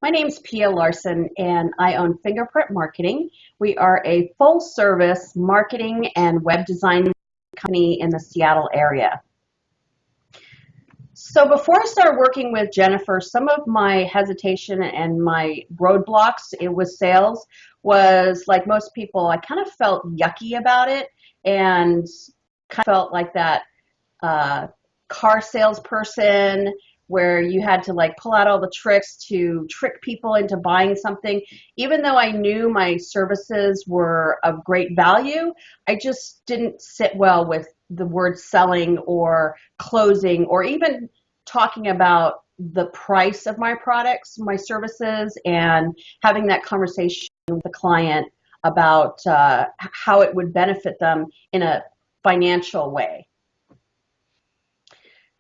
My name's Pia Larson, and I own Fingerprint Marketing. We are a full-service marketing and web design company in the Seattle area. So before I started working with Jennifer, some of my hesitation and my roadblocks with sales was, like most people, I kind of felt yucky about it and kind of felt like that uh, car salesperson where you had to like pull out all the tricks to trick people into buying something. Even though I knew my services were of great value, I just didn't sit well with the word selling or closing or even talking about the price of my products, my services, and having that conversation with the client about how it would benefit them in a financial way.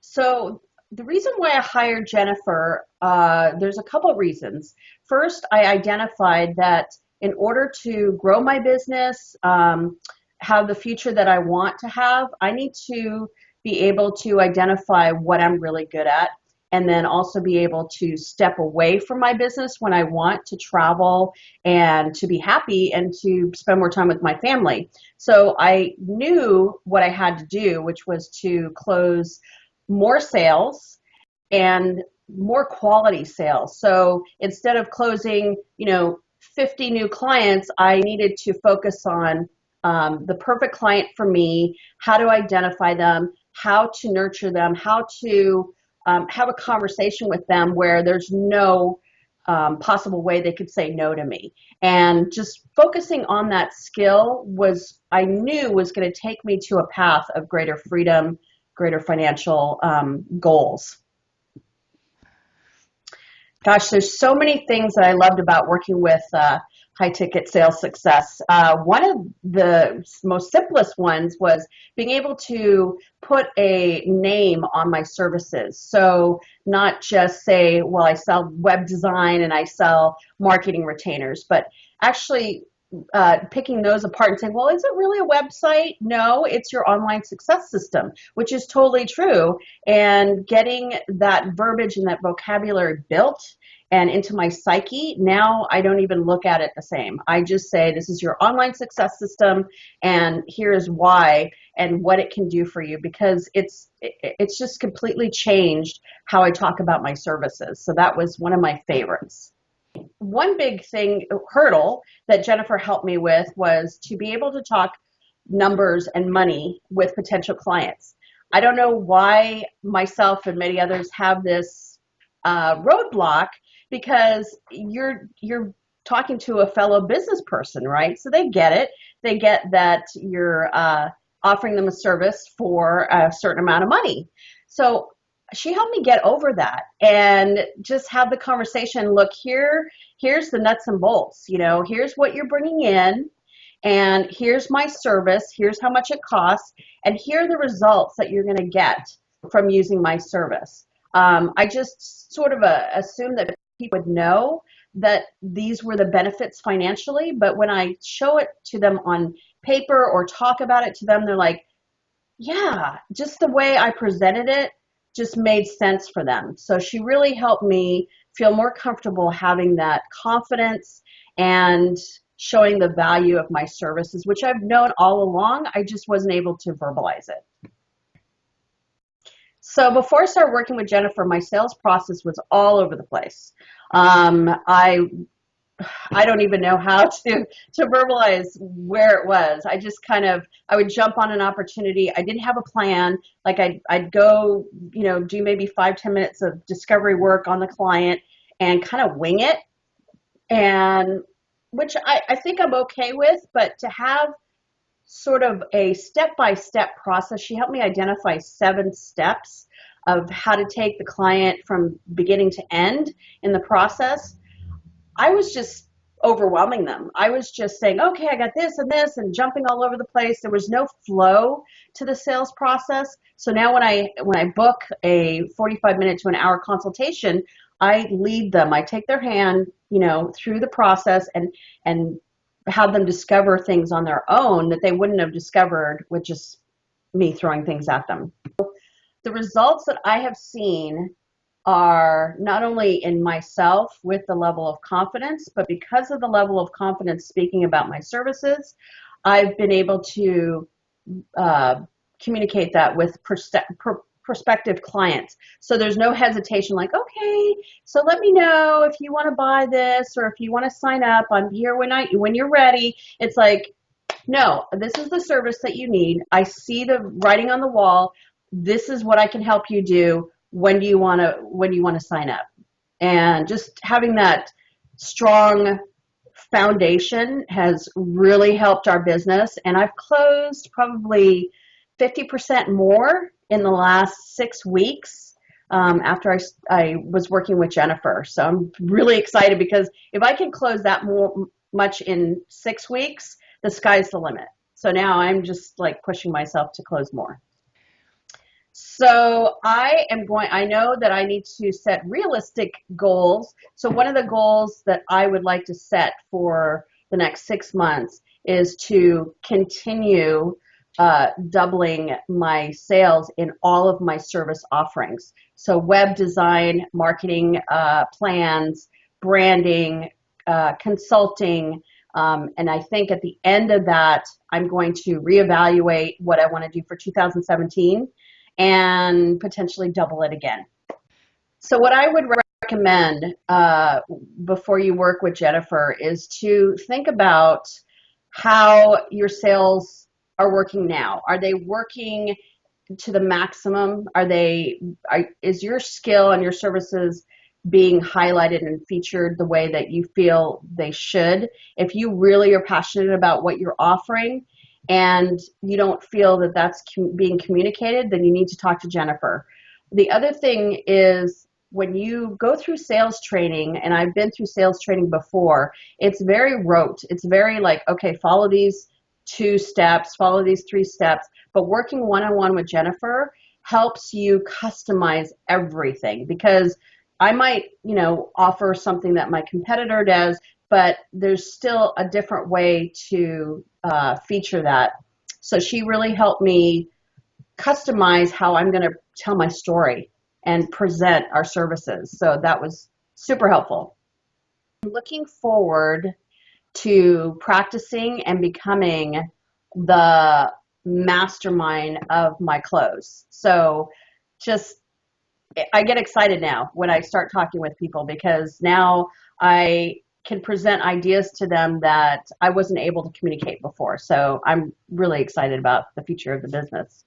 So the reason why I hired Jennifer, there's a couple reasons. First, I identified that in order to grow my business, have the future that I want to have, I need to be able to identify what I'm really good at and then also be able to step away from my business when I want to travel and to be happy and to spend more time with my family. So I knew what I had to do, which was to close more sales and more quality sales. So instead of closing, 50 new clients, I needed to focus on the perfect client for me, how to identify them, how to nurture them, how to have a conversation with them where there's no possible way they could say no to me. And just focusing on that skill I knew was going to take me to a path of greater freedom, greater financial goals. Gosh, there's so many things that I loved about working with high ticket sales success. One of the most simplest ones was being able to put a name on my services. So not just say, well, I sell web design and I sell marketing retainers, but actually picking those apart and saying, well, is it really a website? No, it's your online success system, which is totally true. And getting that verbiage and that vocabulary built and into my psyche, now I don't even look at it the same. I just say, this is your online success system, and here's why and what it can do for you, because it's just completely changed how I talk about my services. So that was one of my favorites. One big hurdle that Jennifer helped me with was to be able to talk numbers and money with potential clients. I don't know why myself and many others have this roadblock, because you're talking to a fellow business person, right? So they get it. They get that you're offering them a service for a certain amount of money. So she helped me get over that and just have the conversation. Look, here's the nuts and bolts. Here's what you're bringing in, and here's my service. Here's how much it costs, and here are the results that you're going to get from using my service. I just sort of assumed that people would know that these were the benefits financially, but when I show it to them on paper or talk about it to them, they're like, yeah, just the way I presented it just made sense for them. So she really helped me feel more comfortable having that confidence and showing the value of my services, which I've known all along. I just wasn't able to verbalize it. So before I started working with Jennifer, my sales process was all over the place. I don't even know how to verbalize where it was. I would jump on an opportunity. I didn't have a plan. Like I'd go, do maybe 5-10 minutes of discovery work on the client and kind of wing it. And which I think I'm okay with, but to have sort of a step-by-step process, she helped me identify 7 steps of how to take the client from beginning to end in the process. I was just overwhelming them. I was just saying, okay, I got this and this, and jumping all over the place. There was no flow to the sales process. So now when I book a 45-minute to an hour consultation, I lead them. I take their hand, through the process and have them discover things on their own that they wouldn't have discovered with just me throwing things at them. The results that I have seen are not only in myself with the level of confidence, but because of the level of confidence speaking about my services, I've been able to uh, communicate that with prospective clients. So there's no hesitation like, okay, so let me know if you want to buy this or if you want to sign up. I'm here when you're ready. It's like, no, this is the service that you need. I see the writing on the wall. This is what I can help you do. When do you want to sign up? And just having that strong foundation has really helped our business. And I've closed probably 50% more in the last 6 weeks after I was working with Jennifer. So I'm really excited because if I can close that much in 6 weeks, the sky's the limit. So now I'm just like pushing myself to close more. So I know that I need to set realistic goals. So one of the goals that I would like to set for the next 6 months is to continue doubling my sales in all of my service offerings. So web design, marketing plans, branding, consulting, and I think at the end of that, I'm going to reevaluate what I want to do for 2017 and potentially double it again. So what I would recommend before you work with Jennifer is to think about how your sales are working now. Are they working to the maximum? Is your skill and your services being highlighted and featured the way that you feel they should? If you really are passionate about what you're offering and you don't feel that that's being communicated, then you need to talk to Jennifer. The other thing is when you go through sales training, and I've been through sales training before, it's very rote. It's very like, okay, follow these 2 steps, follow these 3 steps. But working one-on-one with Jennifer helps you customize everything because I might, offer something that my competitor does, but there's still a different way to feature that. So she really helped me customize how I'm going to tell my story and present our services. So that was super helpful. I'm looking forward to practicing and becoming the mastermind of my close. So just I get excited now when I start talking with people because now I can present ideas to them that I wasn't able to communicate before. So I'm really excited about the future of the business.